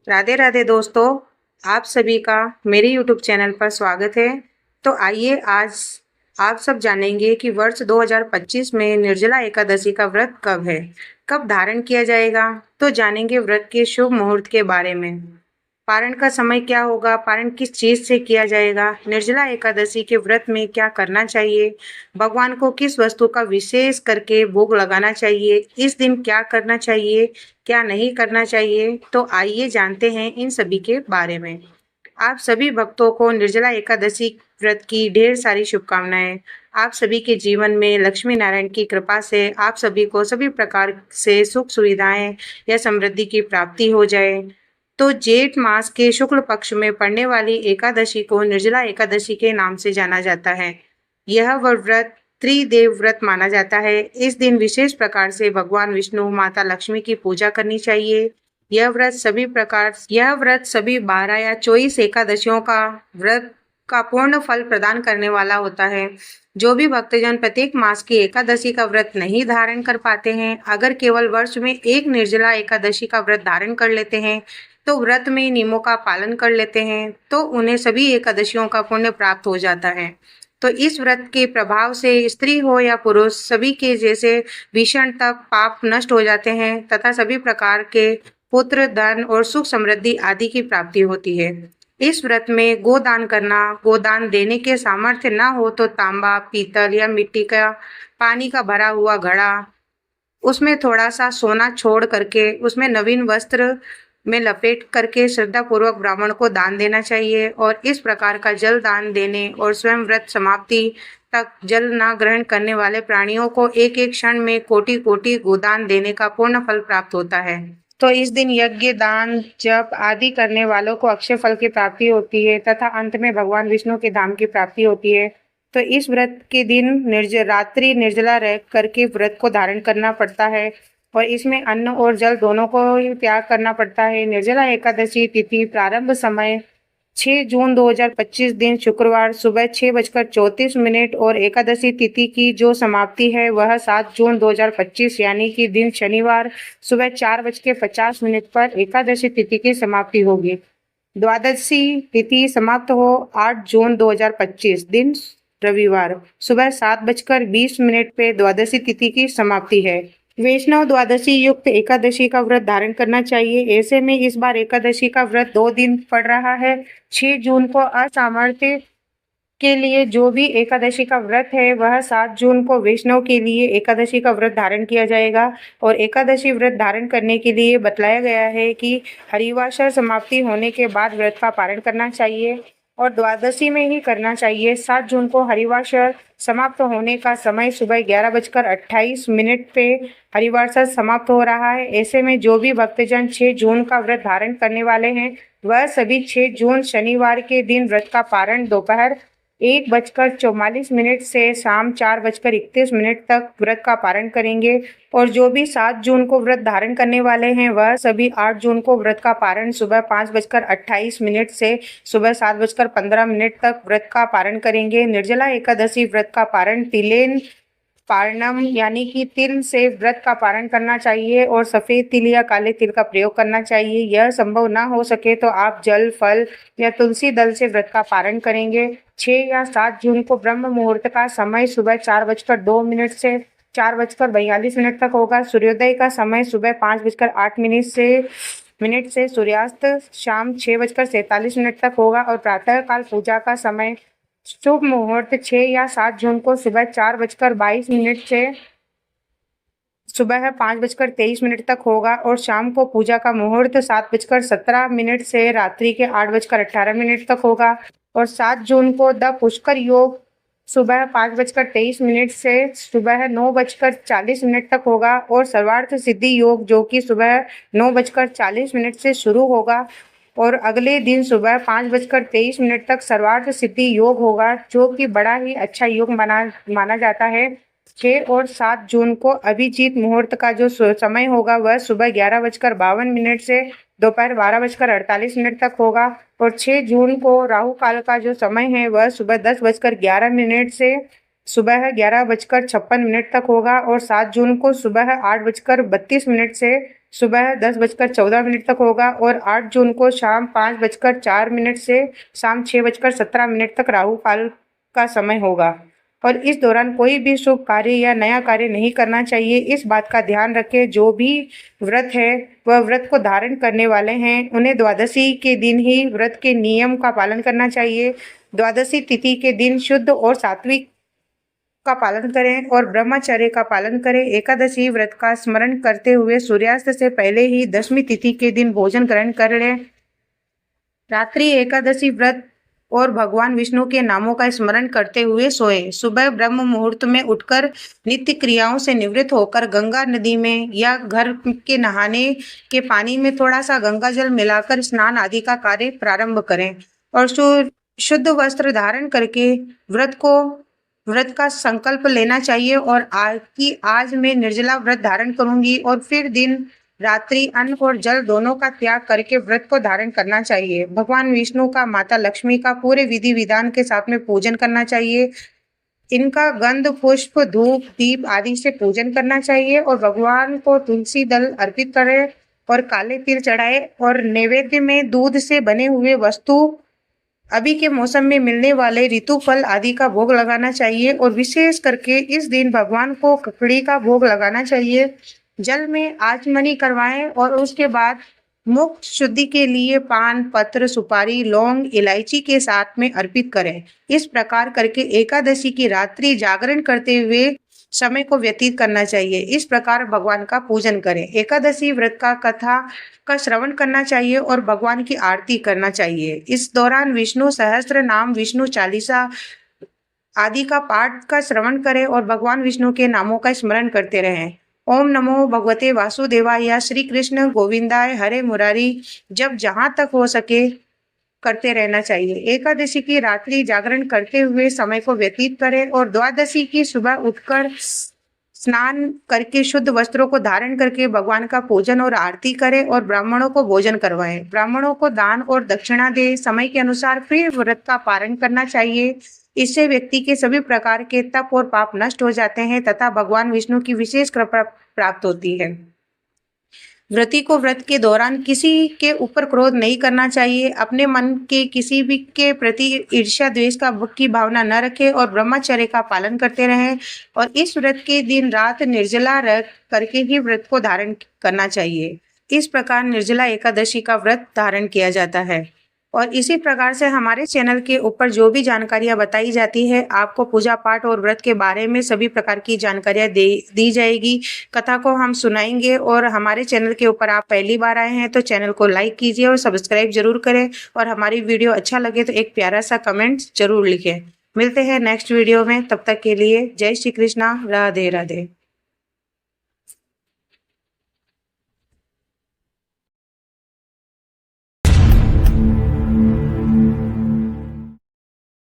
राधे राधे दोस्तों, आप सभी का मेरे यूट्यूब चैनल पर स्वागत है। तो आइए आज आप सब जानेंगे कि वर्ष 2025 में निर्जला एकादशी का व्रत कब है, कब धारण किया जाएगा। तो जानेंगे व्रत के शुभ मुहूर्त के बारे में। पारण का समय क्या होगा, पारण किस चीज से किया जाएगा, निर्जला एकादशी के व्रत में क्या करना चाहिए, भगवान को किस वस्तु का विशेष करके भोग लगाना चाहिए, इस दिन क्या करना चाहिए, क्या नहीं करना चाहिए। तो आइए जानते हैं इन सभी के बारे में। आप सभी भक्तों को निर्जला एकादशी व्रत की ढेर सारी शुभकामनाएं। आप सभी के जीवन में लक्ष्मी नारायण की कृपा से आप सभी को सभी प्रकार से सुख सुविधाएं या समृद्धि की प्राप्ति हो जाए। तो जेठ मास के शुक्ल पक्ष में पड़ने वाली एकादशी को निर्जला एकादशी के नाम से जाना जाता है। यह व्रत त्रिदेव व्रत माना जाता है। इस दिन विशेष प्रकार से भगवान विष्णु, माता लक्ष्मी की पूजा करनी चाहिए। यह व्रत सभी 12 या 24 एकादशियों का व्रत का पूर्ण फल प्रदान करने वाला होता है। जो भी भक्तजन प्रत्येक मास की एकादशी का व्रत नहीं धारण कर पाते हैं, अगर केवल वर्ष में एक निर्जला एकादशी का व्रत धारण कर लेते हैं, तो व्रत में नियमों का पालन कर लेते हैं, तो उन्हें सभी एकादशियों का पुण्य प्राप्त हो जाता है। तो इस व्रत के प्रभाव से स्त्री हो या पुरुष सभी के जैसे भीषण तक पाप नष्ट हो जाते हैं तथा सभी प्रकार के पुत्र, धन और सुख समृद्धि आदि की प्राप्ति होती है। इस व्रत में गोदान करना, गोदान देने के सामर्थ्य न हो तो तांबा, पीतल या मिट्टी का पानी का भरा हुआ घड़ा, उसमें थोड़ा सा सोना छोड़ करके उसमें नवीन वस्त्र में लपेट करके श्रद्धा पूर्वक ब्राह्मण को दान देना चाहिए। और इस प्रकार का जल दान देने और स्वयं व्रत समाप्ति तक जल न ग्रहण करने वाले प्राणियों को एक एक क्षण में कोटि कोटि गोदान देने का पूर्ण फल प्राप्त होता है। तो इस दिन यज्ञ, दान, जप आदि करने वालों को अक्षय फल की प्राप्ति होती है तथा अंत में भगवान विष्णु के धाम की प्राप्ति होती है। तो इस व्रत के दिन रात्रि निर्जला रह करके व्रत को धारण करना पड़ता है और इसमें अन्न और जल दोनों को ही त्याग करना पड़ता है। निर्जला एकादशी तिथि प्रारंभ समय 6 जून 2025 दिन शुक्रवार सुबह 6:34 और एकादशी तिथि की जो समाप्ति है वह 7 जून 2025 यानी कि दिन शनिवार सुबह 4:50 पर एकादशी तिथि की समाप्ति होगी। द्वादशी तिथि समाप्त हो 8 जून 2025 दिन रविवार सुबह 7:20 पे द्वादशी तिथि की समाप्ति है। वैष्णव द्वादशी युक्त एकादशी का व्रत धारण करना चाहिए। ऐसे में इस बार एकादशी का व्रत 2 दिन पड़ रहा है। 6 जून को असामर्थ्य के लिए जो भी एकादशी का व्रत है वह 7 जून को वैष्णव के लिए एकादशी का व्रत धारण किया जाएगा। और एकादशी व्रत धारण करने के लिए बतलाया गया है कि हरिवासर समाप्ति होने के बाद व्रत का पारण करना चाहिए और द्वादशी में ही करना चाहिए। 7 जून को हरिवासर समाप्त होने का समय सुबह 11:28 पे हरिवासर समाप्त हो रहा है। ऐसे में जो भी भक्तजन 6 जून का व्रत धारण करने वाले हैं वह सभी 6 जून शनिवार के दिन व्रत का पारण दोपहर 1:44 से शाम 4:31 तक व्रत का पारण करेंगे। और जो भी 7 जून को व्रत धारण करने वाले हैं वह सभी 8 जून को व्रत का पारण सुबह 5:28 से सुबह 7:15 तक व्रत का पारण करेंगे। निर्जला एकादशी व्रत का पारण तिलेन पारणम यानी कि तिल से व्रत का पारण करना चाहिए और सफेद तिल या काले तिल का प्रयोग करना चाहिए। यह संभव ना हो सके तो आप जल, फल या तुलसी दल से व्रत का पारण करेंगे। 6 या 7 जून को ब्रह्म मुहूर्त का समय सुबह 4:02 से 4:42 तक होगा। सूर्योदय का समय सुबह 5:08 से सूर्यास्त शाम 6:47 तक होगा। और प्रातःकाल पूजा का समय शुभ मुहूर्त 6 या 7 जून को सुबह 4:22 से सुबह 5:23 तक होगा। और शाम को पूजा का मुहूर्त 7:17 से रात्रि के 8:18 तक होगा। और 7 जून को द पुष्कर योग सुबह 5:23 से सुबह 9:40 तक होगा। और सर्वार्थ सिद्धि योग जो कि सुबह 9:40 से शुरू होगा और अगले दिन सुबह 5:23 तक सर्वार्थ सिद्धि योग होगा, जो कि बड़ा ही अच्छा योग माना जाता है। 6 और 7 जून को अभिजीत मुहूर्त का जो समय होगा वह सुबह 11:52 से दोपहर 12:48 तक होगा। और 6 जून को राहु काल का जो समय है वह सुबह 10:11 से सुबह 11:56 तक होगा। और 7 जून को सुबह 8:32 से सुबह 10:14 तक होगा और 8 जून को शाम 5:04 से शाम 6:17 तक राहु काल का समय होगा और इस दौरान कोई भी शुभ कार्य या नया कार्य नहीं करना चाहिए। इस बात का ध्यान रखें, जो भी व्रत है वह व्रत को धारण करने वाले हैं उन्हें द्वादशी के दिन ही व्रत के नियम का पालन करना चाहिए। द्वादशी तिथि के दिन शुद्ध और सात्विक का पालन करें और ब्रह्मचर्य का पालन करें। एकादशी व्रत का स्मरण करते हुए सूर्यास्त से पहले ही दशमी तिथि के दिन भोजन ग्रहण कर लें। रात्रि एकादशी व्रत और भगवान विष्णु के नामों का स्मरण करते हुए सोएं। सुबह ब्रह्म मुहूर्त में उठकर नित्य क्रियाओं से निवृत्त होकर गंगा नदी में या घर के नहाने के पानी में थोड़ा सा गंगा जल मिलाकर स्नान आदि का कार्य प्रारंभ करें और शुद्ध वस्त्र धारण करके व्रत का संकल्प लेना चाहिए और आज मैं निर्जला व्रत धारण करूंगी और फिर दिन रात्रि अन्न और जल दोनों का त्याग करके व्रत को धारण करना चाहिए। भगवान विष्णु का, माता लक्ष्मी का पूरे विधि विधान के साथ में पूजन करना चाहिए। इनका गंध, पुष्प, धूप, दीप आदि से पूजन करना चाहिए और भगवान को तुलसी दल अर्पित करें और काले तिल चढ़ाए और नैवेद्य में दूध से बने हुए वस्तु, अभी के मौसम में मिलने वाले ऋतु फल आदि का भोग लगाना चाहिए और विशेष करके इस दिन भगवान को ककड़ी का भोग लगाना चाहिए। जल में आचमनी करवाएं और उसके बाद मुख शुद्धि के लिए पान, पत्र, सुपारी, लौंग, इलायची के साथ में अर्पित करें। इस प्रकार करके एकादशी की रात्रि जागरण करते हुए समय को व्यतीत करना चाहिए। इस प्रकार भगवान का पूजन करें। एकादशी व्रत का कथा का श्रवण करना चाहिए और भगवान की आरती करना चाहिए। इस दौरान विष्णु सहस्त्र नाम, विष्णु चालीसा आदि का पाठ का श्रवण करें और भगवान विष्णु के नामों का स्मरण करते रहें। ओम नमो भगवते वासुदेवाय या श्री कृष्ण गोविंदाय हरे मुरारी जब जहाँ तक हो सके करते रहना चाहिए। एकादशी की रात्रि जागरण करते हुए समय को व्यतीत करें और द्वादशी की सुबह उठकर स्नान करके शुद्ध वस्त्रों को धारण करके भगवान का पूजन और आरती करें और ब्राह्मणों को भोजन करवाएं। ब्राह्मणों को दान और दक्षिणा दे। समय के अनुसार फिर व्रत का पारण करना चाहिए। इससे व्यक्ति के सभी प्रकार के तप और पाप नष्ट हो जाते हैं तथा भगवान विष्णु की विशेष कृपा प्राप्त होती है। व्रती को व्रत के दौरान किसी के ऊपर क्रोध नहीं करना चाहिए। अपने मन के किसी भी के प्रति ईर्ष्या, द्वेष की भावना न रखें और ब्रह्मचर्य का पालन करते रहें और इस व्रत के दिन रात निर्जला रह करके ही व्रत को धारण करना चाहिए। इस प्रकार निर्जला एकादशी का व्रत धारण किया जाता है और इसी प्रकार से हमारे चैनल के ऊपर जो भी जानकारियां बताई जाती है, आपको पूजा पाठ और व्रत के बारे में सभी प्रकार की जानकारियां दी जाएगी। कथा को हम सुनाएंगे और हमारे चैनल के ऊपर आप पहली बार आए हैं तो चैनल को लाइक कीजिए और सब्सक्राइब जरूर करें और हमारी वीडियो अच्छा लगे तो एक प्यारा सा कमेंट जरूर लिखें। मिलते हैं नेक्स्ट वीडियो में, तब तक के लिए जय श्री कृष्णा, राधे राधे।